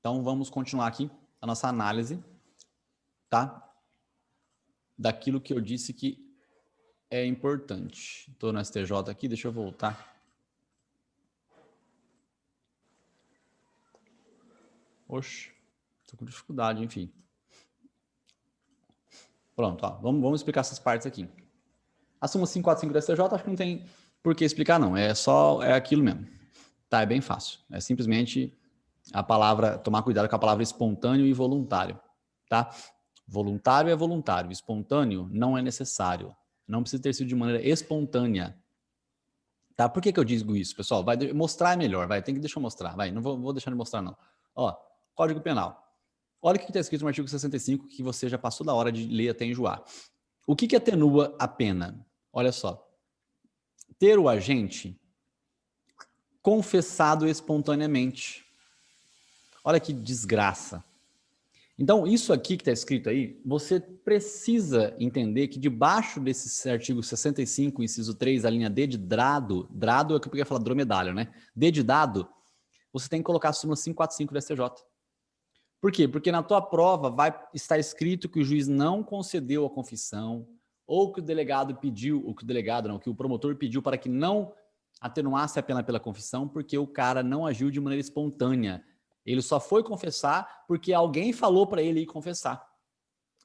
Então, vamos continuar aqui a nossa análise, tá? Daquilo que eu disse que é importante. Estou no STJ aqui, deixa eu voltar. Oxe, estou com dificuldade, enfim. Pronto, ó, vamos explicar essas partes aqui. A súmula 545 do STJ, acho que não tem por que explicar, não. É aquilo mesmo. Tá, é bem fácil. É simplesmente a palavra, tomar cuidado com a palavra espontâneo e voluntário, tá? Voluntário é voluntário, espontâneo não é necessário. Não precisa ter sido de maneira espontânea. Tá? Por que eu digo isso, pessoal? Vai mostrar melhor, vai. Deixa eu mostrar, vai. Não vou deixar de mostrar, não. Ó, Código Penal. Olha o que está escrito no artigo 65, que você já passou da hora de ler até enjoar. O que atenua a pena? Olha só. Ter o agente confessado espontaneamente. Olha que desgraça. Então, isso aqui que está escrito aí, você precisa entender que debaixo desse artigo 65, inciso 3, a linha D de drado é o que eu ia falar dromedário, né? D de dado, você tem que colocar a súmula 545 do STJ. Por quê? Porque na tua prova vai estar escrito que o juiz não concedeu a confissão, ou que o delegado pediu, ou que o delegado não, que o promotor pediu para que não atenuasse a pena pela confissão, porque o cara não agiu de maneira espontânea. Ele só foi confessar porque alguém falou para ele ir confessar.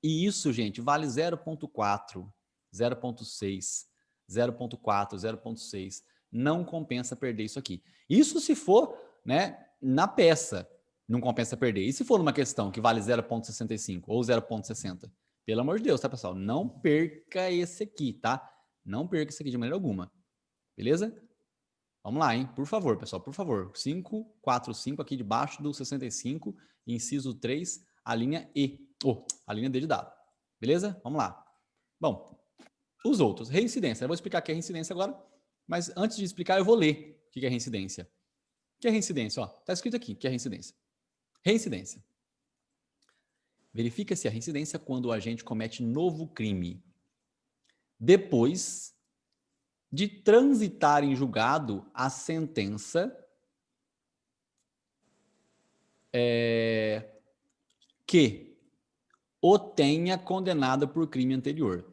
E isso, gente, vale 0,4, 0,6, 0,4, 0,6. Não compensa perder isso aqui. Isso se for, né, na peça, não compensa perder. E se for numa questão que vale 0,65 ou 0,60? Pelo amor de Deus, tá, pessoal? Não perca esse aqui, tá? Não perca esse aqui de maneira alguma. Beleza? Vamos lá, hein? Por favor, pessoal, por favor. 545 aqui debaixo do 65, inciso 3, a linha E. A linha D de dado. Beleza? Vamos lá. Bom, os outros. Reincidência. Eu vou explicar o que é reincidência agora, mas antes de explicar, eu vou ler o que é reincidência. O que é reincidência? Tá escrito aqui o que é reincidência. Reincidência. Verifica-se a reincidência quando o agente comete novo crime depois de transitar em julgado a sentença que o tenha condenado por crime anterior.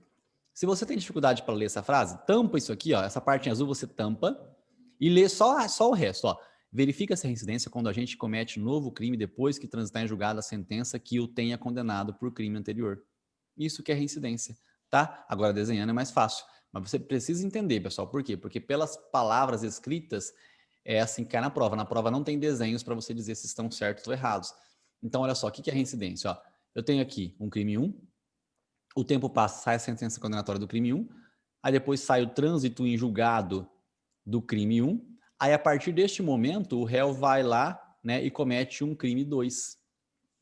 Se você tem dificuldade para ler essa frase, tampa isso aqui, ó, essa parte em azul você tampa e lê só o resto. Ó. Verifica-se a reincidência quando a gente comete novo crime depois que transitar em julgado a sentença que o tenha condenado por crime anterior. Isso que é reincidência, tá? Agora desenhando é mais fácil. Mas você precisa entender, pessoal, por quê? Porque pelas palavras escritas é assim que cai na prova. Na prova não tem desenhos para você dizer se estão certos ou errados. Então, olha só, o que é reincidência? Ó, eu tenho aqui um crime 1, o tempo passa, sai a sentença condenatória do crime 1, aí depois sai o trânsito em julgado do crime 1, aí a partir deste momento o réu vai lá, né, e comete um crime 2.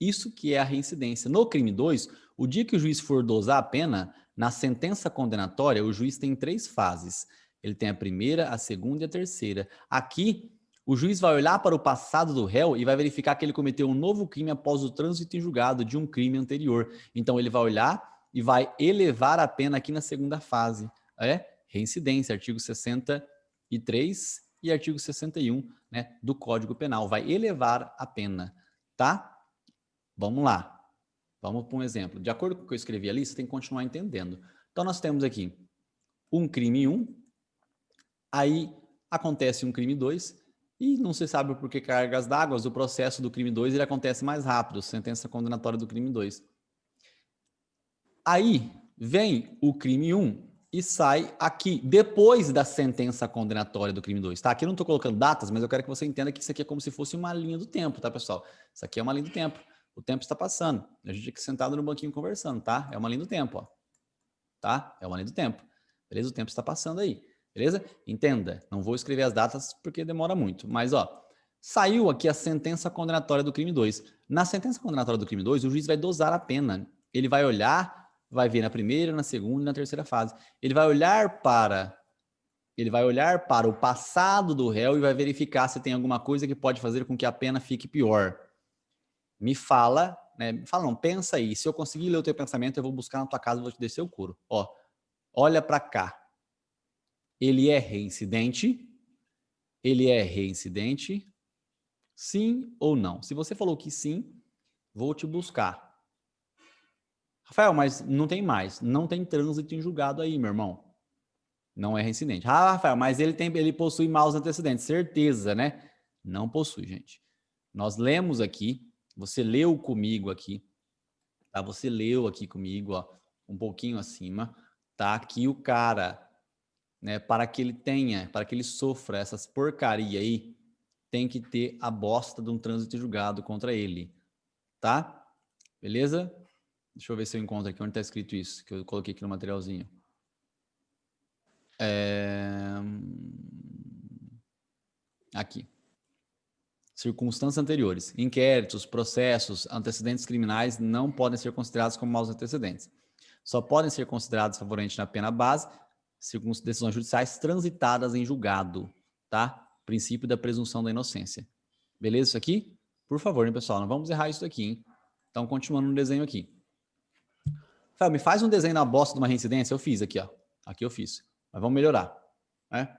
Isso que é a reincidência. No crime 2, o dia que o juiz for dosar a pena, na sentença condenatória, o juiz tem 3 fases. Ele tem a primeira, a segunda e a terceira. Aqui, o juiz vai olhar para o passado do réu e vai verificar que ele cometeu um novo crime após o trânsito em julgado de um crime anterior. Então, ele vai olhar e vai elevar a pena aqui na segunda fase. É reincidência, artigo 63 e artigo 61, né, do Código Penal. Vai elevar a pena, tá? Vamos lá. Vamos para um exemplo. De acordo com o que eu escrevi ali, você tem que continuar entendendo. Então, nós temos aqui um crime 1, aí acontece um crime 2, e não se sabe por que cargas d'água, o processo do crime 2 ele acontece mais rápido, sentença condenatória do crime 2. Aí vem o crime 1 e sai aqui, depois da sentença condenatória do crime 2. Tá? Aqui eu não estou colocando datas, mas eu quero que você entenda que isso aqui é como se fosse uma linha do tempo, tá, pessoal? Isso aqui é uma linha do tempo. O tempo está passando. A gente aqui sentado no banquinho conversando, tá? É uma linha do tempo, ó. Tá? É uma linha do tempo. Beleza? O tempo está passando aí. Beleza? Entenda. Não vou escrever as datas porque demora muito. Mas, ó, saiu aqui a sentença condenatória do crime 2. Na sentença condenatória do crime 2, o juiz vai dosar a pena. Ele vai olhar, vai ver na primeira, na segunda e na terceira fase. Ele vai olhar para o passado do réu e vai verificar se tem alguma coisa que pode fazer com que a pena fique pior. Me fala, né? Me fala não, pensa aí. Se eu conseguir ler o teu pensamento, eu vou buscar na tua casa e vou te descer o couro. Ó, olha para cá. Ele é reincidente. Sim ou não? Se você falou que sim, vou te buscar. Rafael, mas não tem mais. Não tem trânsito em julgado aí, meu irmão. Não é reincidente. Ah, Rafael, mas ele possui maus antecedentes. Certeza, né? Não possui, gente. Nós lemos aqui, você leu comigo aqui, tá? Você leu aqui comigo, ó, um pouquinho acima, tá? Que o cara, né, para que ele sofra essas porcaria aí, tem que ter a bosta de um trânsito julgado contra ele, tá? Beleza? Deixa eu ver se eu encontro aqui onde está escrito isso, que eu coloquei aqui no materialzinho. Aqui. Circunstâncias anteriores. Inquéritos, processos, antecedentes criminais não podem ser considerados como maus antecedentes. Só podem ser considerados favorecentes na pena base decisões judiciais transitadas em julgado, tá? Princípio da presunção da inocência. Beleza isso aqui? Por favor, hein, pessoal? Não vamos errar isso daqui, hein? Então, continuando no desenho aqui. Rafael, me faz um desenho na bosta de uma reincidência? Eu fiz aqui, ó. Aqui eu fiz. Mas vamos melhorar, né?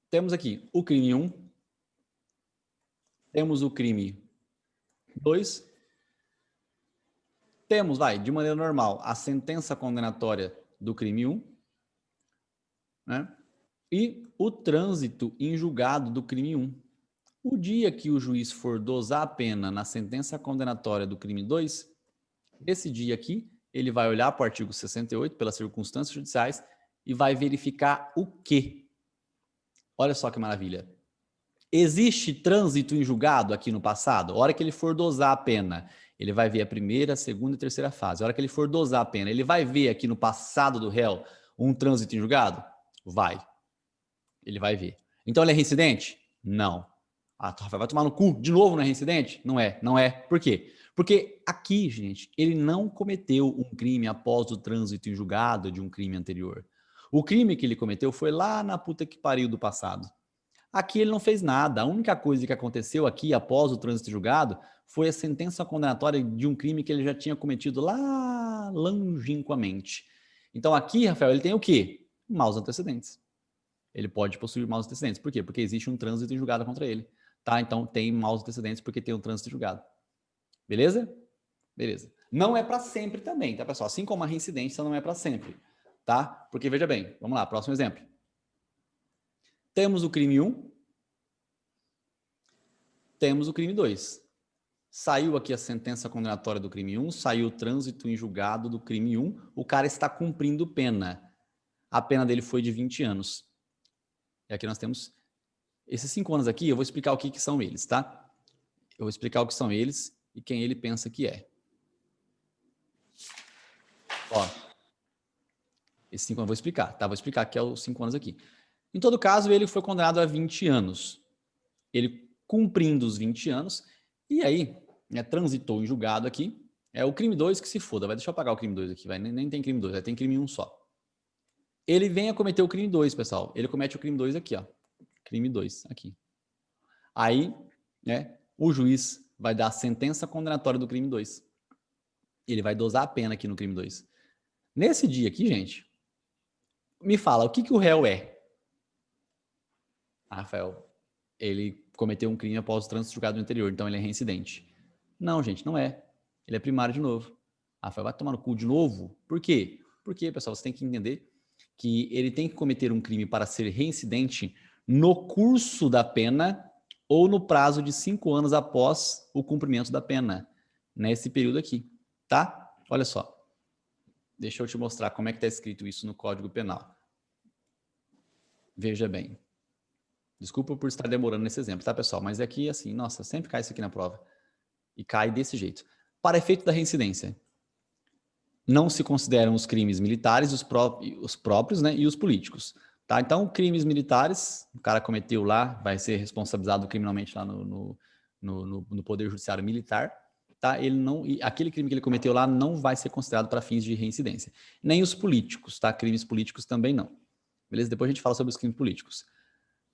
Temos aqui o crime 1. Temos o crime 2. Temos, de maneira normal, a sentença condenatória do crime 1, né? E o trânsito em julgado do crime 1. O dia que o juiz for dosar a pena na sentença condenatória do crime 2, esse dia aqui, ele vai olhar para o artigo 68, pelas circunstâncias judiciais, e vai verificar o quê? Olha só que maravilha. Existe trânsito em julgado aqui no passado? A hora que ele for dosar a pena, ele vai ver a primeira, a segunda e a terceira fase. A hora que ele for dosar a pena, ele vai ver aqui no passado do réu um trânsito em julgado? Vai. Ele vai ver. Então ele é reincidente? Não. Ah, Rafael, vai tomar no cu de novo, não é reincidente? Não é, não é. Por quê? Porque aqui, gente, ele não cometeu um crime após o trânsito em julgado de um crime anterior. O crime que ele cometeu foi lá na puta que pariu do passado. Aqui ele não fez nada. A única coisa que aconteceu aqui após o trânsito julgado foi a sentença condenatória de um crime que ele já tinha cometido lá longínquamente. Então aqui, Rafael, ele tem o quê? Maus antecedentes. Ele pode possuir maus antecedentes. Por quê? Porque existe um trânsito em julgado contra ele. Tá? Então tem maus antecedentes porque tem um trânsito em julgado. Beleza? Beleza. Não é para sempre também, tá, pessoal? Assim como a reincidência não é para sempre, tá? Porque, veja bem, vamos lá, próximo exemplo. Temos o crime 1, temos o crime 2. Saiu aqui a sentença condenatória do crime 1, saiu o trânsito em julgado do crime 1, o cara está cumprindo pena. A pena dele foi de 20 anos. E aqui nós temos esses 5 anos aqui, eu vou explicar o que são eles, tá? Eu vou explicar o que são eles e quem ele pensa que é. Ó, esses 5 anos eu vou explicar, tá? Vou explicar que é os 5 anos aqui. Em todo caso, ele foi condenado a 20 anos. Ele cumprindo os 20 anos, e aí, né, transitou em julgado aqui. É o crime 2 que se foda. Deixa eu apagar o crime 2 aqui, nem tem crime 2, tem crime 1 só. Ele vem a cometer o crime 2, pessoal. Ele comete o crime 2 aqui, ó. Crime 2, aqui. Aí, né, o juiz vai dar a sentença condenatória do crime 2. Ele vai dosar a pena aqui no crime 2. Nesse dia aqui, gente, me fala, o que o réu é? Rafael, ele cometeu um crime após o trânsito julgado no anterior, então ele é reincidente. Não, gente, não é. Ele é primário de novo. Rafael, vai tomar no cu de novo? Por quê? Porque, pessoal, você tem que entender que ele tem que cometer um crime para ser reincidente no curso da pena ou no prazo de 5 anos após o cumprimento da pena, nesse período aqui, tá? Olha só. Deixa eu te mostrar como é que está escrito isso no Código Penal. Veja bem. Desculpa por estar demorando nesse exemplo, tá, pessoal? Mas é que, assim, nossa, sempre cai isso aqui na prova. E cai desse jeito. Para efeito da reincidência, não se consideram os crimes militares, os próprios, né, e os políticos. Tá? Então, crimes militares, o cara cometeu lá, vai ser responsabilizado criminalmente lá no Poder Judiciário Militar. Tá? Ele não, e aquele crime que ele cometeu lá não vai ser considerado para fins de reincidência. Nem os políticos, tá? Crimes políticos também não. Beleza? Depois a gente fala sobre os crimes políticos.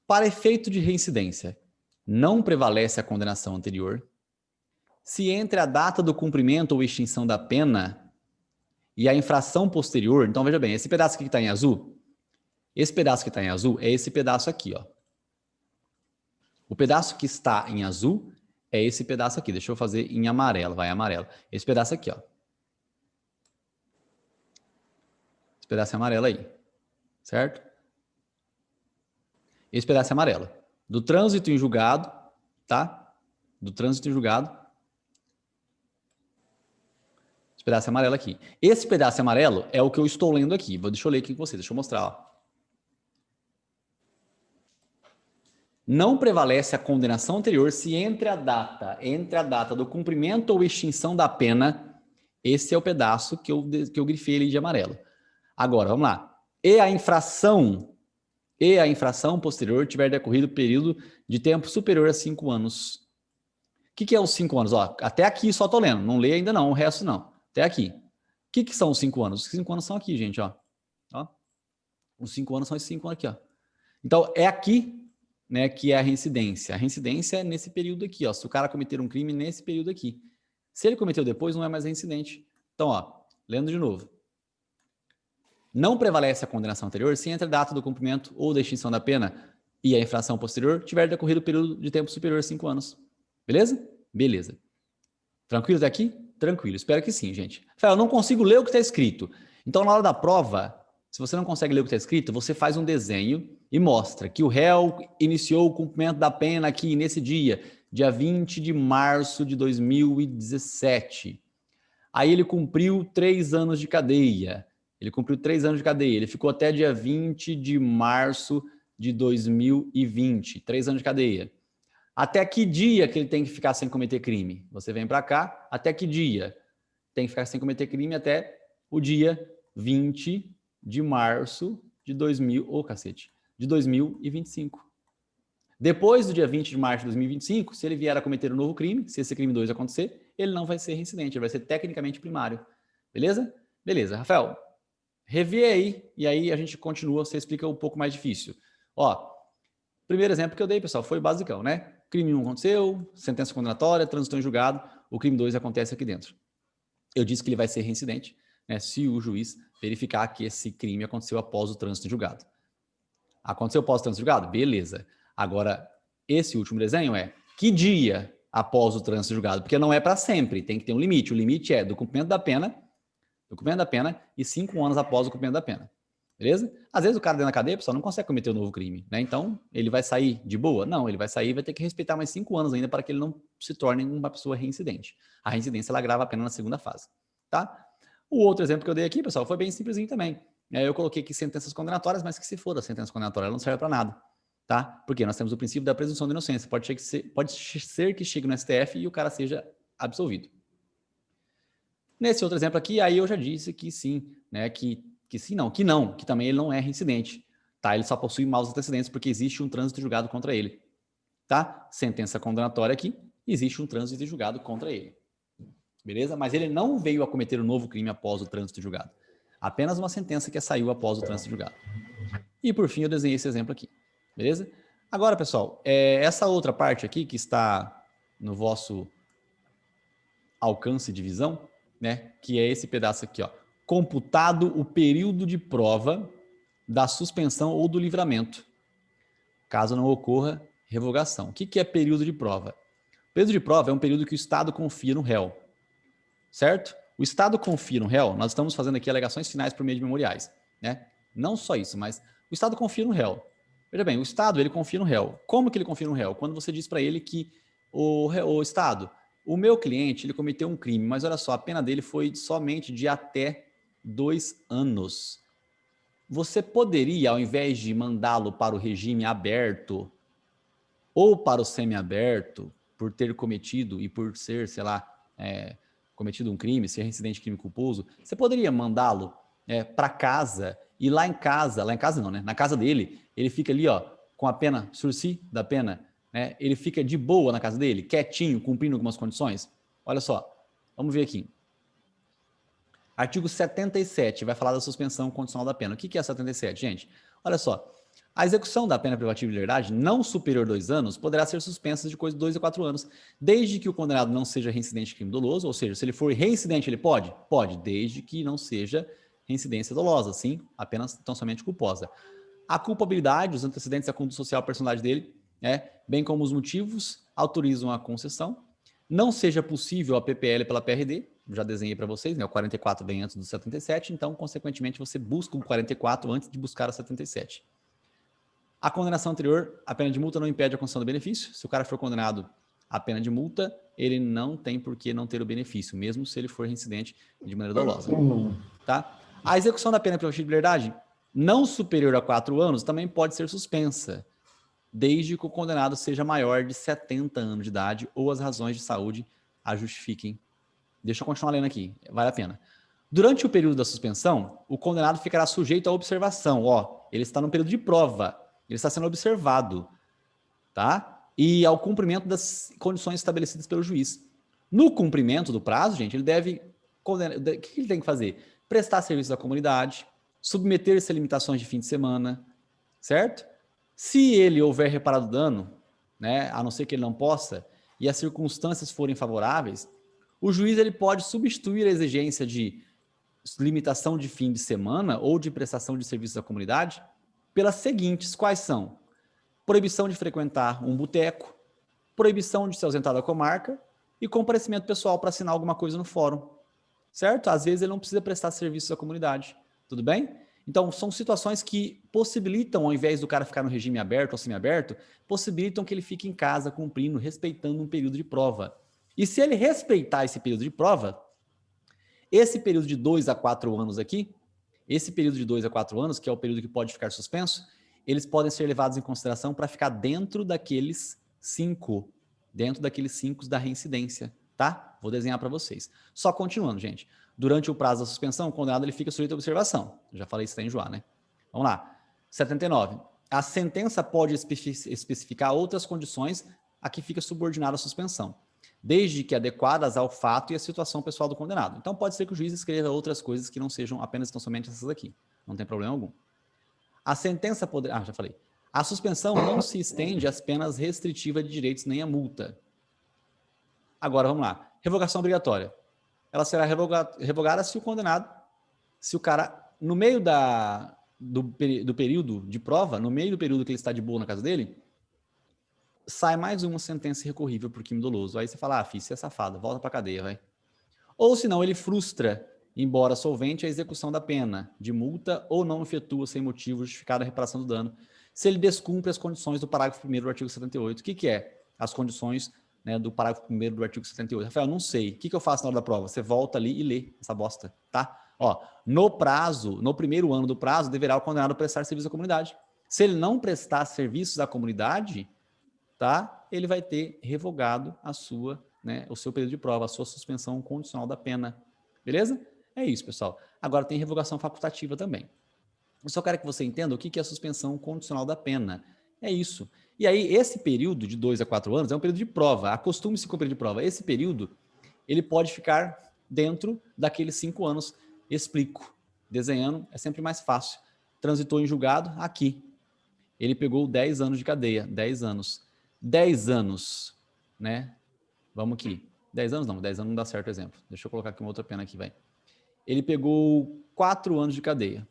Para efeito de reincidência, não prevalece a condenação anterior. Se entre a data do cumprimento ou extinção da pena e a infração posterior, então veja bem, esse pedaço aqui que está em azul, esse pedaço que está em azul é esse pedaço aqui, ó. O pedaço que está em azul é esse pedaço aqui. Deixa eu fazer em amarelo, vai, amarelo. Esse pedaço aqui, ó. Esse pedaço é amarelo aí, certo? Esse pedaço é amarelo. Do trânsito em julgado, tá? Do trânsito em julgado. Esse pedaço é amarelo aqui. Esse pedaço amarelo é o que eu estou lendo aqui. Deixa eu ler aqui com você, deixa eu mostrar, ó. Não prevalece a condenação anterior se entre a data do cumprimento ou extinção da pena, esse é o pedaço que eu grifei ali de amarelo. Agora, vamos lá. E a infração posterior tiver decorrido período de tempo superior a 5 anos. O que é os 5 anos? Ó, até aqui só tô lendo, não leio ainda não, o resto não. Até aqui. O que são os 5 anos? Os 5 anos são aqui, gente, ó. Os 5 anos são esses 5 anos aqui, ó. Então, é aqui, né, que é a reincidência. A reincidência é nesse período aqui, ó. Se o cara cometer um crime nesse período aqui. Se ele cometeu depois, não é mais reincidente. Então, ó, lendo de novo. Não prevalece a condenação anterior se entre a data do cumprimento ou da extinção da pena e a infração posterior tiver decorrido período de tempo superior a 5 anos. Beleza? Beleza. Tranquilo até aqui? Tranquilo. Espero que sim, gente. Rafael, eu não consigo ler o que está escrito. Então, na hora da prova, se você não consegue ler o que está escrito, você faz um desenho e mostra que o réu iniciou o cumprimento da pena aqui nesse dia 20 de março de 2017. Aí ele cumpriu 3 anos de cadeia. Ele ficou até dia 20 de março de 2020. 3 anos de cadeia. Até que dia que ele tem que ficar sem cometer crime? Você vem para cá, até que dia? Tem que ficar sem cometer crime até o dia 20 de março de 2025. Depois do dia 20 de março de 2025, se ele vier a cometer um novo crime, se esse crime 2 acontecer, ele não vai ser reincidente, ele vai ser tecnicamente primário. Beleza? Beleza. Rafael, revê aí, e aí a gente continua, você explica um pouco mais difícil. Ó, primeiro exemplo que eu dei, pessoal, foi basicão, né? Crime 1 aconteceu, sentença condenatória, transitou em julgado, o crime 2 acontece aqui dentro. Eu disse que ele vai ser reincidente, né, se o juiz verificar que esse crime aconteceu após o trânsito em julgado. Aconteceu após o trânsito em julgado? Beleza. Agora, esse último desenho é que dia após o trânsito em julgado? Porque não é para sempre, tem que ter um limite. O limite é do cumprimento da pena e 5 anos após o cumprimento da pena. Beleza? Às vezes o cara dentro da cadeia, pessoal, não consegue cometer um novo crime, né? Então, ele vai sair de boa? Não, ele vai sair e vai ter que respeitar mais 5 anos ainda para que ele não se torne uma pessoa reincidente. A reincidência, ela agrava a pena na segunda fase, tá? O outro exemplo que eu dei aqui, pessoal, foi bem simplesinho também. Eu coloquei aqui sentenças condenatórias, mas que se for a sentença condenatória, ela não serve para nada, tá? Porque nós temos o princípio da presunção de inocência. Pode ser que chegue no STF e o cara seja absolvido. Nesse outro exemplo aqui, aí eu já disse que sim, né? Que também ele não é reincidente, tá? Ele só possui maus antecedentes porque existe um trânsito julgado contra ele, tá? Sentença condenatória aqui, existe um trânsito julgado contra ele, beleza? Mas ele não veio a cometer um novo crime após o trânsito julgado, apenas uma sentença que saiu após o trânsito julgado. E por fim eu desenhei esse exemplo aqui, beleza? Agora, pessoal, essa outra parte aqui que está no vosso alcance de visão, né? Que é esse pedaço aqui, ó. Computado o período de prova da suspensão ou do livramento, caso não ocorra revogação. O que é período de prova? O período de prova é um período que o Estado confia no réu, certo? O Estado confia no réu, nós estamos fazendo aqui alegações finais por meio de memoriais, né? Não só isso, mas o Estado confia no réu. Veja bem, o Estado, ele confia no réu. Como que ele confia no réu? Quando você diz para ele que o Estado, o meu cliente, ele cometeu um crime, mas olha só, a pena dele foi somente de até 2 anos. Você poderia, ao invés de mandá-lo para o regime aberto ou para o semiaberto, por ter cometido e por ser, sei lá, cometido um crime, ser reincidente de crime culposo, você poderia mandá-lo para casa e lá em casa não, né? Na casa dele, ele fica ali, ó, com a pena, sursi da pena, né? Ele fica de boa na casa dele, quietinho, cumprindo algumas condições. Olha só, vamos ver aqui. Artigo 77 vai falar da suspensão condicional da pena. O que é 77, gente? Olha só, a execução da pena privativa de liberdade não superior a 2 anos poderá ser suspensa de coisa de 2 a 4 anos, desde que o condenado não seja reincidente de crime doloso, ou seja, se ele for reincidente, ele pode? Pode, desde que não seja reincidência dolosa, sim, apenas tão somente culposa. A culpabilidade, os antecedentes, a conduta social, a personalidade dele bem como os motivos, autorizam a concessão. Não seja possível a PPL pela PRD, já desenhei para vocês, né? O 44 vem antes do 77, então, consequentemente, você busca o 44 antes de buscar o 77. A condenação anterior, a pena de multa não impede a concessão do benefício. Se o cara for condenado à pena de multa, ele não tem por que não ter o benefício, mesmo se ele for reincidente de maneira dolosa. Tá? A execução da pena privativa de liberdade, não superior a 4 anos, também pode ser suspensa, desde que o condenado seja maior de 70 anos de idade ou as razões de saúde a justifiquem. Deixa eu continuar lendo aqui, vale a pena. Durante o período da suspensão, o condenado ficará sujeito à observação. Ele está no período de prova, ele está sendo observado, tá? E ao cumprimento das condições estabelecidas pelo juiz. No cumprimento do prazo, gente, ele deve... O que ele tem que fazer? Prestar serviço à comunidade, submeter-se a limitações de fim de semana, certo? Se ele houver reparado dano, né, a não ser que ele não possa, e as circunstâncias forem favoráveis, o juiz ele pode substituir a exigência de limitação de fim de semana ou de prestação de serviços à comunidade pelas seguintes, quais são? Proibição de frequentar um boteco, proibição de se ausentar da comarca e comparecimento pessoal para assinar alguma coisa no fórum, certo? Às vezes ele não precisa prestar serviços à comunidade, tudo bem? Então, são situações que possibilitam, ao invés do cara ficar no regime aberto ou semiaberto, possibilitam que ele fique em casa cumprindo, respeitando um período de prova. E se ele respeitar esse período de prova, esse período de 2 a 4 anos aqui, esse período de 2 a 4 anos, que é o período que pode ficar suspenso, eles podem ser levados em consideração para ficar dentro daqueles 5 da reincidência, tá? Vou desenhar para vocês. Só continuando, gente. Durante o prazo da suspensão, o condenado ele fica sujeito à observação. Já falei isso em enjoar, né? Vamos lá. 79. A sentença pode especificar outras condições a que fica subordinada a suspensão, desde que adequadas ao fato e à situação pessoal do condenado. Então, pode ser que o juiz escreva outras coisas que não sejam apenas tão somente essas aqui. Não tem problema algum. A sentença poderá... já falei. A suspensão não se estende às penas restritivas de direitos nem à multa. Agora, vamos lá. Revogação obrigatória. Ela será revogada se o condenado, se o cara, no meio do período de prova, no meio do período que ele está de boa na casa dele, sai mais uma sentença recorrível por crime doloso. Aí você fala, filho, você é safado, volta pra cadeia, vai. Ou senão ele frustra, embora solvente, a execução da pena de multa ou não efetua sem motivo justificada a reparação do dano, se ele descumpre as condições do parágrafo 1º do artigo 78. O que é? As condições, né, do parágrafo 1º do artigo 78. Rafael, não sei. O que eu faço na hora da prova? Você volta ali e lê essa bosta, tá? No primeiro ano do prazo, deverá o condenado prestar serviço à comunidade. Se ele não prestar serviços à comunidade, tá? Ele vai ter revogado o seu período de prova, a sua suspensão condicional da pena. Beleza? É isso, pessoal. Agora tem revogação facultativa também. Eu só quero que você entenda o que é a suspensão condicional da pena. É isso. E aí, esse período de 2 a 4 anos é um período de prova. Acostume-se com o período de prova. Esse período, ele pode ficar dentro daqueles 5 anos. Explico. Desenhando é sempre mais fácil. Transitou em julgado, aqui. Ele pegou 10 anos de cadeia. 10 anos. 10 anos, né? Vamos aqui. 10 anos não, 10 anos não dá certo o exemplo. Deixa eu colocar aqui uma outra pena aqui, vai. Ele pegou 4 anos de cadeia.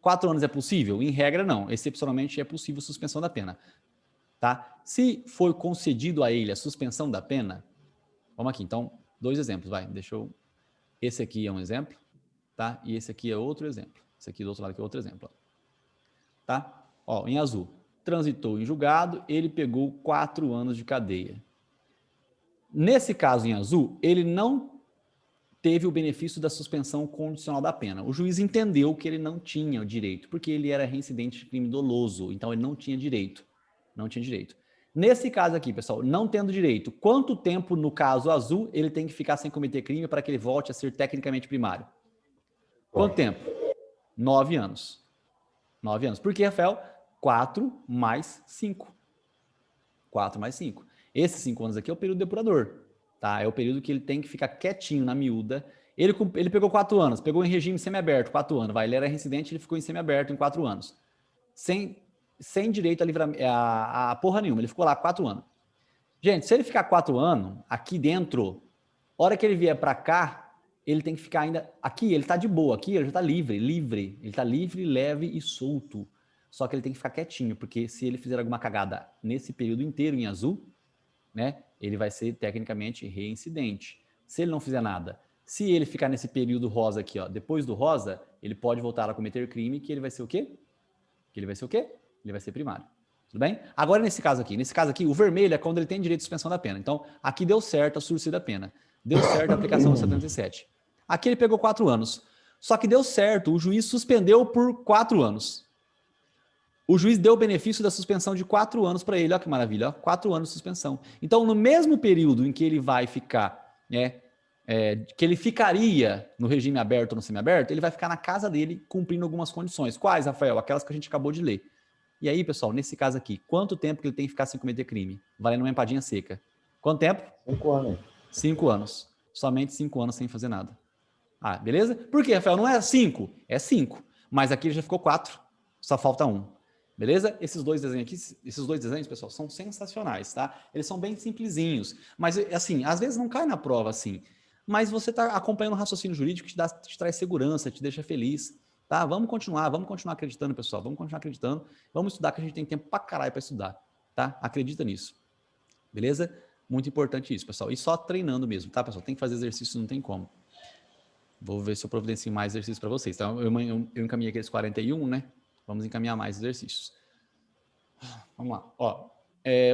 4 anos é possível? Em regra, não. Excepcionalmente, é possível suspensão da pena. Tá? Se for concedido a ele a suspensão da pena, vamos aqui. Então, 2 exemplos, vai. Esse aqui é um exemplo, tá? E esse aqui é outro exemplo. Esse aqui do outro lado aqui é outro exemplo. Tá? Em azul. Transitou em julgado, ele pegou 4 anos de cadeia. Nesse caso, em azul, ele não teve o benefício da suspensão condicional da pena. O juiz entendeu que ele não tinha o direito, porque ele era reincidente de crime doloso, então ele não tinha direito. Não tinha direito. Nesse caso aqui, pessoal, não tendo direito, quanto tempo, no caso azul, ele tem que ficar sem cometer crime para que ele volte a ser tecnicamente primário? Quanto tempo? 9 anos. 9 anos. Por que, Rafael? 4 mais 5. 4 mais 5. Esses 5 anos aqui é o período depurador, tá? É o período que ele tem que ficar quietinho na miúda. Ele pegou 4 anos, pegou em regime semiaberto, 4 anos. Vai, ele era reincidente, ele ficou em semiaberto em 4 anos. Sem direito a livramento, a porra nenhuma. Ele ficou lá 4 anos. Gente, se ele ficar 4 anos aqui dentro, hora que ele vier para cá, ele tem que ficar ainda... Aqui, ele tá de boa. Aqui, ele já tá livre. Ele tá livre, leve e solto. Só que ele tem que ficar quietinho, porque se ele fizer alguma cagada nesse período inteiro em azul, né, ele vai ser tecnicamente reincidente. Se ele não fizer nada, se ele ficar nesse período rosa aqui, ó, depois do rosa, ele pode voltar a cometer crime, que ele vai ser o quê? Que ele vai ser o quê? Ele vai ser primário. Tudo bem? Agora, nesse caso aqui, o vermelho é quando ele tem direito de suspensão da pena. Então, aqui deu certo a sursi da pena. Deu certo a aplicação do 77. Aqui ele pegou 4 anos. Só que deu certo, o juiz suspendeu por 4 anos. O juiz deu o benefício da suspensão de 4 anos para ele. Olha que maravilha, ó, 4 anos de suspensão. Então, no mesmo período em que ele vai ficar, né, que ele ficaria no regime aberto ou no semiaberto, ele vai ficar na casa dele cumprindo algumas condições. Quais, Rafael? Aquelas que a gente acabou de ler. E aí, pessoal, nesse caso aqui, quanto tempo que ele tem que ficar sem cometer crime? Valendo uma empadinha seca. Quanto tempo? 5 anos. 5 anos. Somente 5 anos sem fazer nada. Ah, beleza? Por quê, Rafael? Não é 5? É 5. Mas aqui ele já ficou 4. Só falta 1. Beleza? Esses dois desenhos, pessoal, são sensacionais, tá? Eles são bem simplesinhos. Mas, assim, às vezes não cai na prova, assim. Mas você está acompanhando o raciocínio jurídico que te traz segurança, te deixa feliz. Tá? Vamos continuar acreditando, pessoal. Vamos continuar acreditando. Vamos estudar, que a gente tem tempo pra caralho para estudar. Tá? Acredita nisso. Beleza? Muito importante isso, pessoal. E só treinando mesmo, tá, pessoal? Tem que fazer exercício, não tem como. Vou ver se eu providencio mais exercícios para vocês. Então, eu encaminhei aqueles 41, né? Vamos encaminhar mais exercícios. Vamos lá. Ó,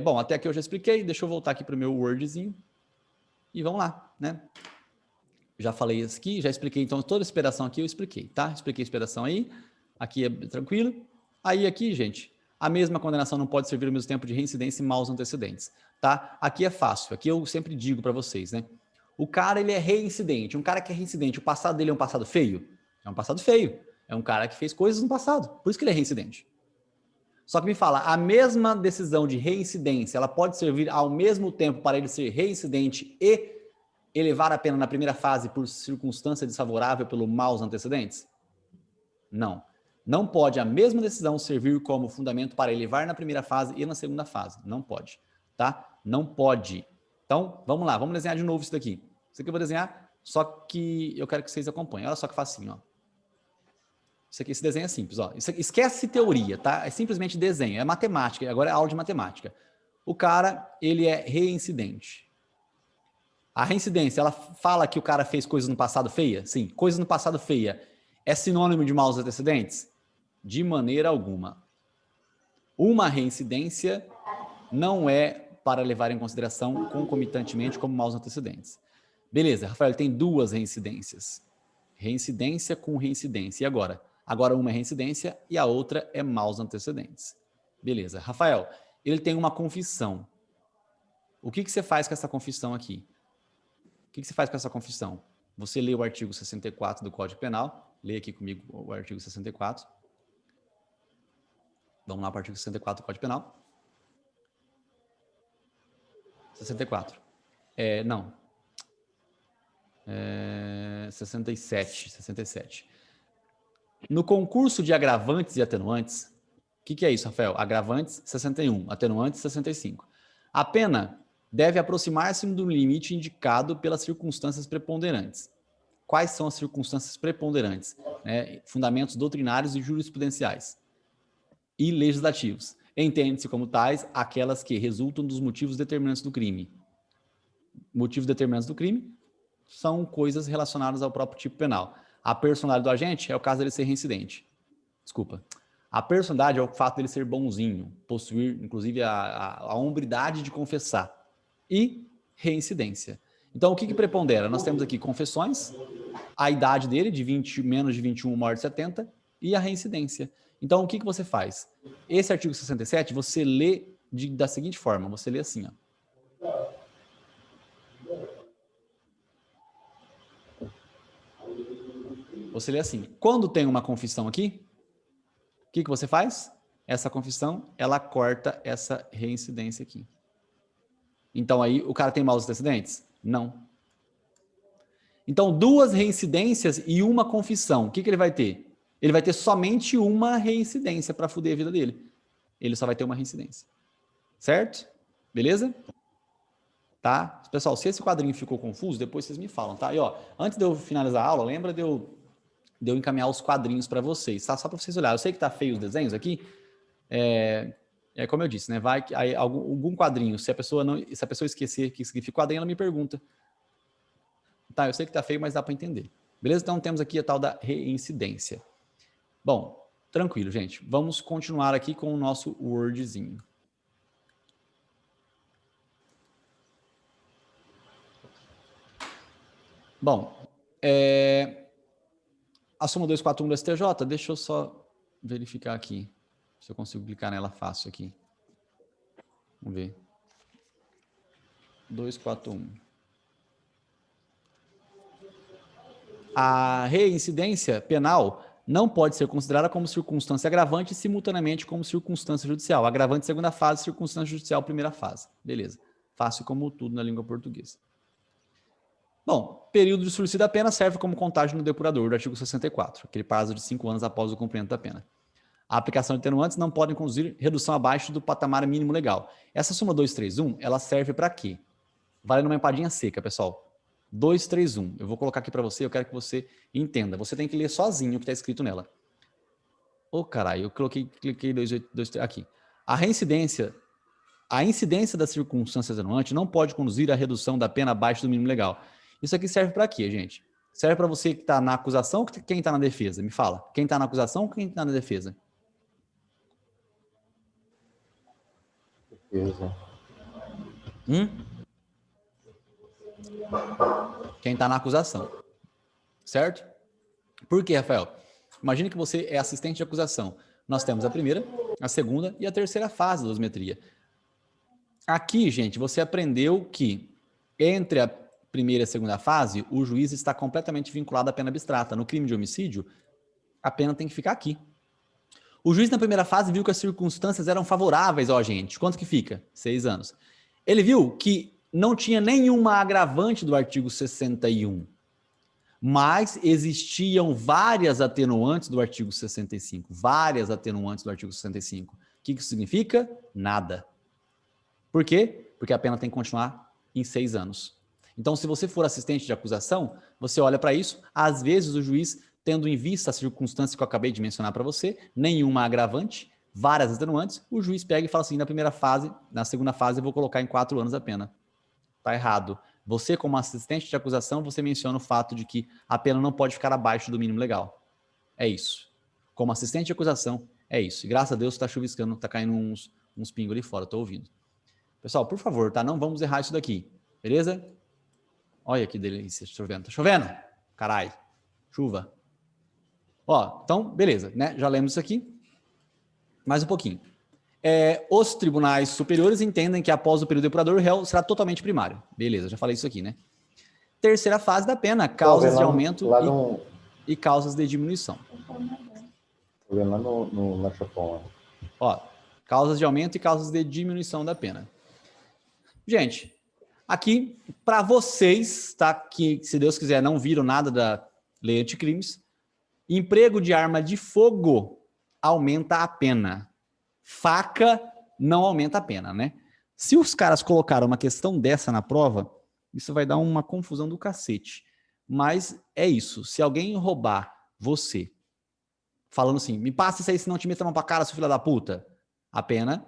bom, até aqui eu já expliquei. Deixa eu voltar aqui para o meu Wordzinho. E vamos lá, né? Já falei isso aqui, já expliquei. Então, toda a operação aqui eu expliquei, tá? Expliquei a operação aí. Aqui é tranquilo. Aí aqui, gente, a mesma condenação não pode servir ao mesmo tempo de reincidência e maus antecedentes, tá? Aqui é fácil. Aqui eu sempre digo para vocês, né? O cara, ele é reincidente. Um cara que é reincidente, o passado dele é um passado feio? É um passado feio. É um cara que fez coisas no passado. Por isso que ele é reincidente. Só que me fala, a mesma decisão de reincidência, ela pode servir ao mesmo tempo para ele ser reincidente e elevar a pena na primeira fase por circunstância desfavorável pelo maus antecedentes? Não. Não pode a mesma decisão servir como fundamento para elevar na primeira fase e na segunda fase. Não pode, tá? Não pode. Então, vamos lá, vamos desenhar de novo isso daqui. Isso aqui eu vou desenhar, só que eu quero que vocês acompanhem. Olha só que facinho, ó. Isso aqui, esse desenho é simples, ó. Isso aqui, esquece teoria, tá? É simplesmente desenho, é matemática. Agora é aula de matemática. O cara, ele é reincidente. A reincidência, ela fala que o cara fez coisas no passado feia? Sim. Coisas no passado feia é sinônimo de maus antecedentes? De maneira alguma. Uma reincidência não é para levar em consideração concomitantemente como maus antecedentes. Beleza, Rafael, tem 2 reincidências. Reincidência com reincidência. E agora? Agora uma é reincidência e a outra é maus antecedentes. Beleza. Rafael, ele tem uma confissão. O que você faz com essa confissão aqui? O que você faz com essa confissão? Você lê o artigo 64 do Código Penal. Lê aqui comigo o artigo 64. Vamos lá para o artigo 64 do Código Penal. 64. Não. 67. No concurso de agravantes e atenuantes, o que é isso, Rafael? Agravantes, 61. Atenuantes, 65. A pena deve aproximar-se do limite indicado pelas circunstâncias preponderantes. Quais são as circunstâncias preponderantes? Fundamentos doutrinários e jurisprudenciais e legislativos. Entende-se como tais aquelas que resultam dos motivos determinantes do crime. Motivos determinantes do crime são coisas relacionadas ao próprio tipo penal. A personalidade do agente é o caso dele ser reincidente. Desculpa. A personalidade é o fato dele ser bonzinho, possuir, inclusive, a hombridade de confessar. E reincidência. Então, o que prepondera? Nós temos aqui confessões, a idade dele, de menos de 21, maior de 70, e a reincidência. Então, o que você faz? Esse artigo 67, você lê da seguinte forma, você lê assim, ó. Você lê assim, quando tem uma confissão aqui, o que você faz? Essa confissão, ela corta essa reincidência aqui. Então, aí, o cara tem maus antecedentes? Não. Então, 2 reincidências e uma confissão. O que ele vai ter? Ele vai ter somente uma reincidência para foder a vida dele. Ele só vai ter uma reincidência. Certo? Beleza? Tá? Pessoal, se esse quadrinho ficou confuso, depois vocês me falam, tá? E, ó, antes de eu finalizar a aula, lembra de eu encaminhar os quadrinhos para vocês, tá? Só para vocês olharem. Eu sei que tá feio os desenhos aqui, É como eu disse, né? Vai que aí algum quadrinho, se a pessoa esquecer que significa quadrinho, ela me pergunta. Tá, eu sei que tá feio, mas dá para entender. Beleza? Então temos aqui a tal da reincidência. Bom, tranquilo, gente. Vamos continuar aqui com o nosso Wordzinho. Bom, a súmula 241 do STJ, deixa eu só verificar aqui, se eu consigo clicar nela fácil aqui. Vamos ver. 241. A reincidência penal não pode ser considerada como circunstância agravante simultaneamente como circunstância judicial. Agravante segunda fase, circunstância judicial primeira fase. Beleza. Fácil como tudo na língua portuguesa. Bom, período de surgir da pena serve como contágio no depurador do artigo 64, aquele prazo de 5 anos após o cumprimento da pena. A aplicação de atenuantes não podem conduzir redução abaixo do patamar mínimo legal. Essa súmula 231, ela serve para quê? Vale numa empadinha seca, pessoal. 231. Eu vou colocar aqui para você, eu quero que você entenda. Você tem que ler sozinho o que está escrito nela. Ô, caralho, eu cliquei 223 aqui. A incidência das circunstâncias atenuantes não pode conduzir à redução da pena abaixo do mínimo legal. Isso aqui serve para quê, gente? Serve para você que está na acusação ou quem está na defesa? Me fala. Quem está na acusação ou quem está na defesa? Defesa. Quem está na acusação. Certo? Por quê, Rafael? Imagine que você é assistente de acusação. Nós temos a primeira, a segunda e a terceira fase da dosimetria. Aqui, gente, você aprendeu que entre a primeira e a segunda fase, o juiz está completamente vinculado à pena abstrata. No crime de homicídio, a pena tem que ficar aqui. O juiz na primeira fase viu que as circunstâncias eram favoráveis ao agente. Quanto que fica? 6 anos. Ele viu que não tinha nenhuma agravante do artigo 61, mas existiam várias atenuantes do artigo 65. Várias atenuantes do artigo 65. O que isso significa? Nada. Por quê? Porque a pena tem que continuar em 6 anos. Então, se você for assistente de acusação, você olha para isso, às vezes o juiz, tendo em vista a circunstância que eu acabei de mencionar para você, nenhuma agravante, várias atenuantes, o juiz pega e fala assim, na primeira fase, na segunda fase eu vou colocar em 4 anos a pena. Tá errado. Você, como assistente de acusação, você menciona o fato de que a pena não pode ficar abaixo do mínimo legal. É isso. Como assistente de acusação, é isso. E graças a Deus está chuviscando, está caindo uns pingos ali fora, estou ouvindo. Pessoal, por favor, tá? Não vamos errar isso daqui, beleza? Olha que delícia, chovendo. Tá chovendo? Caralho. Chuva. Ó, então, beleza, né? Já lemos isso aqui. Mais um pouquinho. Os tribunais superiores entendem que após o período depurador, o réu será totalmente primário. Beleza, já falei isso aqui, né? Terceira fase da pena, causas de aumento e causas de diminuição. Tô vendo lá no Chapão. Ó, causas de aumento e causas de diminuição da pena. Gente, aqui, para vocês, tá? Que, se Deus quiser, não viram nada da lei anticrimes, emprego de arma de fogo aumenta a pena. Faca não aumenta a pena, né? Se os caras colocaram uma questão dessa na prova, isso vai dar uma confusão do cacete. Mas é isso. Se alguém roubar você, falando assim, me passa isso aí, senão te meta a mão pra cara, seu filho da puta, a pena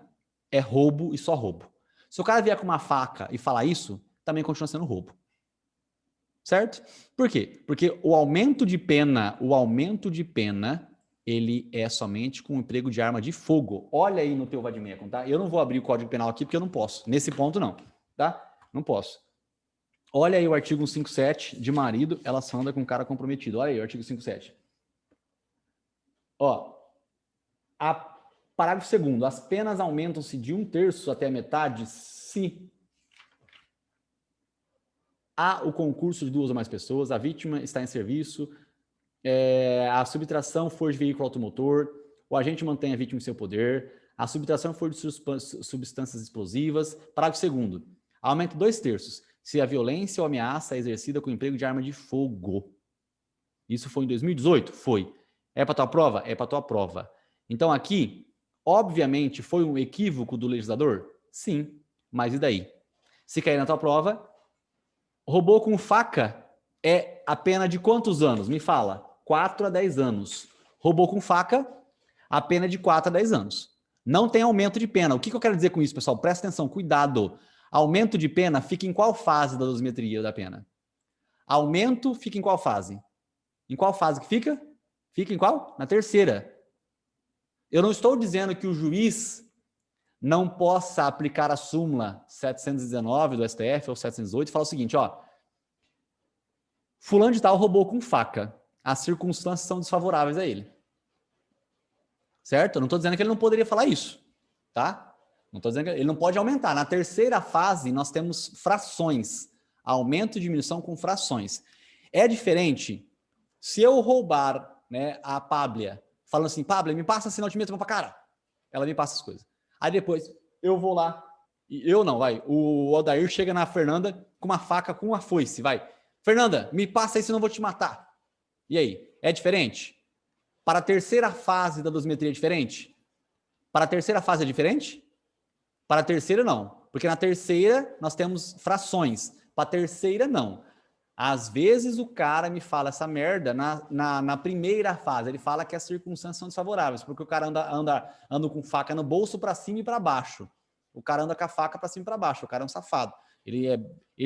é roubo e só roubo. Se o cara vier com uma faca e falar isso, também continua sendo roubo. Certo? Por quê? Porque o aumento de pena, ele é somente com o emprego de arma de fogo. Olha aí no teu vademecum, tá? Eu não vou abrir o Código Penal aqui porque eu não posso. Nesse ponto, não. Tá? Não posso. Olha aí o artigo 157 de marido, ela só anda com cara comprometido. Olha aí o artigo 157. Ó. Parágrafo 2º. As penas aumentam-se de 1/3 até a metade se há o concurso de 2 ou mais pessoas, a vítima está em serviço, a subtração for de veículo automotor, o agente mantém a vítima em seu poder, a subtração for de substâncias explosivas. Parágrafo 2º. Aumento 2/3 se a violência ou ameaça é exercida com emprego de arma de fogo. Isso foi em 2018? Foi. É para tua prova? É para tua prova. Então aqui, obviamente, foi um equívoco do legislador? Sim. Mas e daí? Se cair na tua prova, roubou com faca é a pena de quantos anos? Me fala. 4 a 10 anos. Roubou com faca, a pena é de 4 a 10 anos. Não tem aumento de pena. O que eu quero dizer com isso, pessoal? Presta atenção, cuidado. Aumento de pena fica em qual fase da dosimetria da pena? Aumento fica em qual fase? Em qual fase que fica? Fica em qual? Na terceira. Eu não estou dizendo que o juiz não possa aplicar a súmula 719 do STF ou 708 e falar o seguinte, ó, fulano de tal roubou com faca. As circunstâncias são desfavoráveis a ele. Certo? Eu não estou dizendo que ele não poderia falar isso, tá? Não estou dizendo que ele não pode aumentar. Na terceira fase, nós temos frações. Aumento e diminuição com frações. É diferente se eu roubar, né, a Páblia, falando assim, Páblia, me passa sinal de metrô pra cara. Ela me passa as coisas. Aí depois eu vou lá, e eu não, vai. O Odair chega na Fernanda com uma faca, com uma foice, vai. Fernanda, me passa aí, senão eu vou te matar. E aí? É diferente? Para a terceira fase da dosimetria é diferente? Para a terceira fase é diferente? Para a terceira, não. Porque na terceira nós temos frações. Para a terceira, não. Às vezes o cara me fala essa merda na primeira fase. Ele fala que as circunstâncias são desfavoráveis, porque o cara anda com faca no bolso para cima e para baixo. O cara anda com a faca para cima e para baixo. O cara é um safado. Ele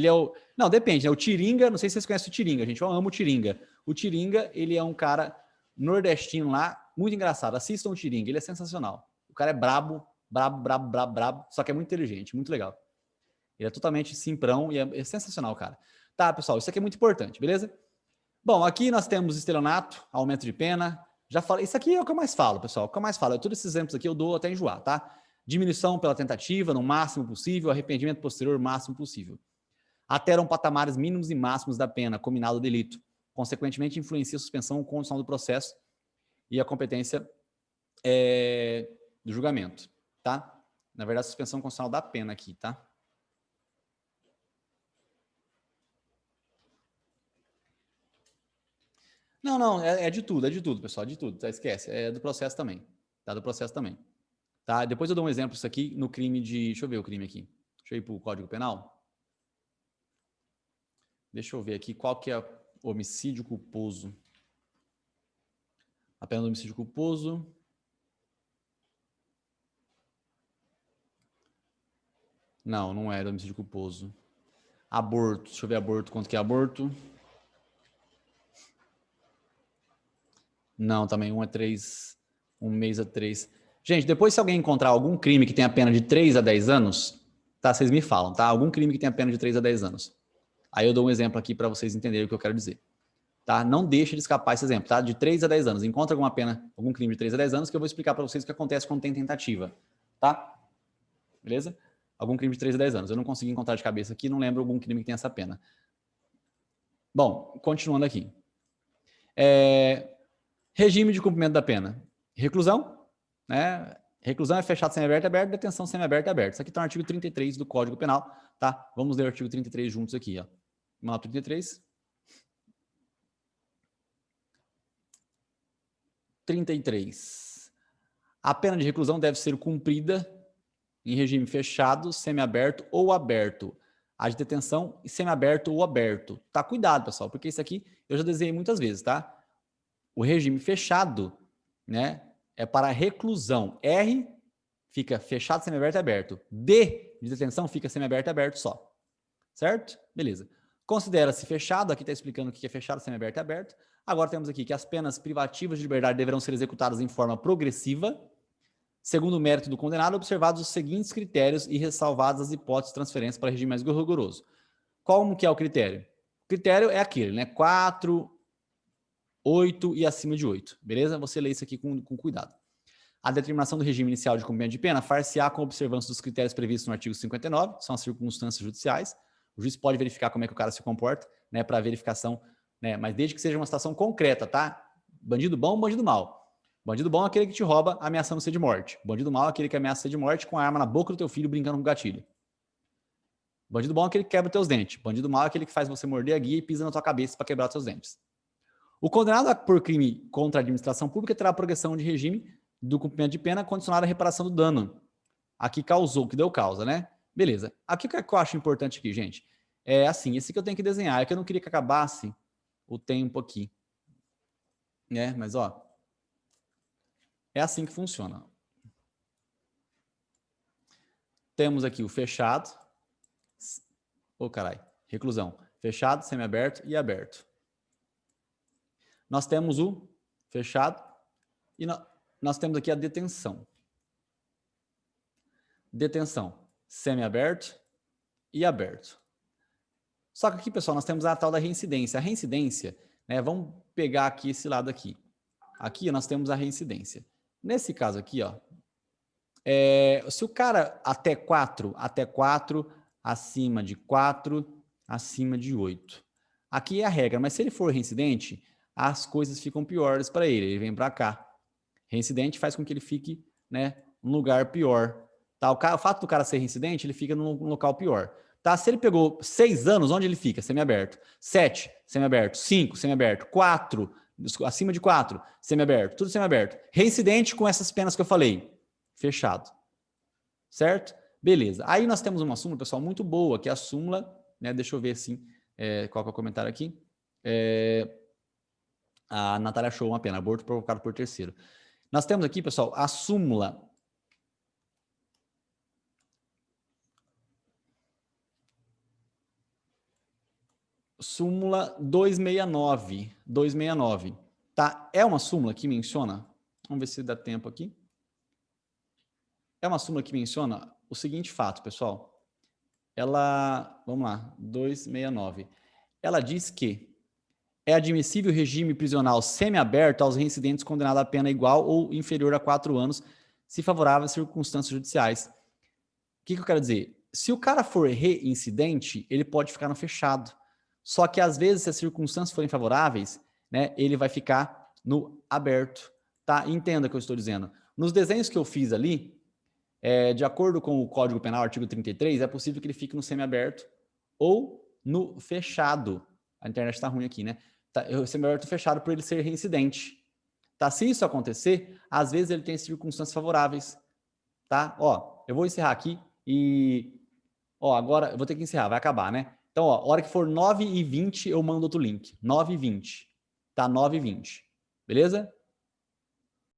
é o... Não, depende, né? O Tiringa, não sei se vocês conhecem o Tiringa, gente. Eu amo o Tiringa. O Tiringa, ele é um cara nordestino lá, muito engraçado. Assistam o Tiringa, ele é sensacional. O cara é brabo, brabo, só que é muito inteligente, muito legal. Ele é totalmente simprão e é sensacional, cara. Tá, pessoal, isso aqui é muito importante, beleza? Bom, aqui nós temos estelionato, aumento de pena. Já falei, isso aqui é o que eu mais falo, pessoal. O que eu mais falo, todos esses exemplos aqui eu dou até enjoar, tá? Diminuição pela tentativa, no máximo possível, arrependimento posterior, máximo possível. Alteram patamares mínimos e máximos da pena, combinado ao delito. Consequentemente, influencia a suspensão condicional do processo e a competência do julgamento, tá? Na verdade, a suspensão condicional da pena aqui, tá? Não, é de tudo, pessoal, de tudo, tá? Esquece, é do processo também, tá? Do processo também, tá? Depois eu dou um exemplo disso aqui no crime de... Deixa eu ver o crime aqui. Deixa eu ir pro Código Penal. Deixa eu ver aqui qual que é homicídio culposo. A pena do homicídio culposo... Não é do homicídio culposo. Aborto, deixa eu ver aborto, quanto que é aborto. Não, também 1 a 3, 1 mês a 3. Gente, depois se alguém encontrar algum crime que tenha pena de 3 a 10 anos, tá? Vocês me falam, tá? Algum crime que tenha pena de 3 a 10 anos. Aí eu dou um exemplo aqui para vocês entenderem o que eu quero dizer. Tá? Não deixe de escapar esse exemplo, tá? De 3 a 10 anos. Encontra alguma pena, algum crime de 3 a 10 anos que eu vou explicar para vocês o que acontece quando tem tentativa, tá? Beleza? Algum crime de 3 a 10 anos. Eu não consegui encontrar de cabeça aqui, não lembro algum crime que tenha essa pena. Bom, continuando aqui. Regime de cumprimento da pena. Reclusão, né? Reclusão é fechado semiaberto, aberto, detenção semiaberto, aberto. Isso aqui está no artigo 33 do Código Penal, tá? Vamos ler o artigo 33 juntos aqui, ó. Manual 33. 33. A pena de reclusão deve ser cumprida em regime fechado, semiaberto ou aberto. A de detenção, semiaberto ou aberto. Tá? Cuidado, pessoal, porque isso aqui eu já desenhei muitas vezes, tá? O regime fechado, né, é para reclusão. R fica fechado, semiaberto e aberto. D de detenção fica semiaberto e aberto só. Certo? Beleza. Considera-se fechado, aqui está explicando o que é fechado, semiaberto e aberto. Agora temos aqui que as penas privativas de liberdade deverão ser executadas em forma progressiva, segundo o mérito do condenado, observados os seguintes critérios e ressalvadas as hipóteses de transferência para regime mais rigoroso. Como que é o critério? O critério é aquele, né? 4, 8 e acima de 8, beleza? Você lê isso aqui com cuidado. A determinação do regime inicial de cumprimento de pena far-se-á com observância dos critérios previstos no artigo 59, são as circunstâncias judiciais. O juiz pode verificar como é que o cara se comporta, né, para verificação, né, mas desde que seja uma situação concreta, tá? Bandido bom, bandido mau. Bandido bom é aquele que te rouba ameaçando você de morte. Bandido mau é aquele que ameaça você de morte com a arma na boca do teu filho brincando com o gatilho. Bandido bom é aquele que quebra os teus dentes. Bandido mau é aquele que faz você morder a guia e pisa na tua cabeça para quebrar os teus dentes. O condenado por crime contra a administração pública terá a progressão de regime do cumprimento de pena condicionada à reparação do dano a que causou, que deu causa, né? Beleza. Aqui o que eu acho importante aqui, gente, é assim, esse que eu tenho que desenhar, é que eu não queria que acabasse o tempo aqui, né? Mas, ó, é assim que funciona. temos aqui o fechado. Ô, caralho. Reclusão. Fechado, semiaberto e aberto. Nós temos o fechado e nós temos aqui a detenção. Detenção, semiaberto e aberto. Só que aqui, pessoal, nós temos a tal da reincidência. A reincidência, né, vamos pegar aqui esse lado aqui. Aqui nós temos a reincidência. Nesse caso aqui, ó, se o cara até 4, acima de 4, acima de 8. Aqui é a regra, mas se ele for reincidente, as coisas ficam piores para ele. Ele vem para cá. Reincidente faz com que ele fique, né, num lugar pior. Tá? O fato do cara ser reincidente, ele fica num local pior. Tá? Se ele pegou 6 anos, onde ele fica? Semiaberto. 7, semiaberto. 5, semiaberto. 4, acima de 4, semiaberto. Tudo semiaberto. Reincidente com essas penas que eu falei. Fechado. Certo? Beleza. Aí nós temos uma súmula, pessoal, muito boa, que é a súmula, né? Deixa eu ver assim, qual que é o comentário aqui. A Natália achou uma pena, aborto provocado por terceiro. Nós temos aqui, pessoal, a súmula. Súmula 269. 269. Tá? É uma súmula que menciona, vamos ver se dá tempo aqui. É uma súmula que menciona o seguinte fato, pessoal. Ela, vamos lá, 269. Ela diz que é admissível o regime prisional semiaberto aos reincidentes condenados a pena igual ou inferior a 4 anos, se favoráveis às circunstâncias judiciais. O que eu quero dizer? Se o cara for reincidente, ele pode ficar no fechado. Só que, às vezes, se as circunstâncias forem favoráveis, né, ele vai ficar no aberto. Tá? Entenda o que eu estou dizendo. Nos desenhos que eu fiz ali, de acordo com o Código Penal, artigo 33, é possível que ele fique no semiaberto ou no fechado. A internet está ruim aqui, né? Tá, o semiaberto fechado por ele ser reincidente. Tá? Se isso acontecer, às vezes ele tem circunstâncias favoráveis. Tá? Ó, eu vou encerrar aqui e... Ó, agora eu vou ter que encerrar, vai acabar, né? Então, ó, a hora que for 9h20, eu mando outro link. 9h20. Tá? 9h20. Beleza?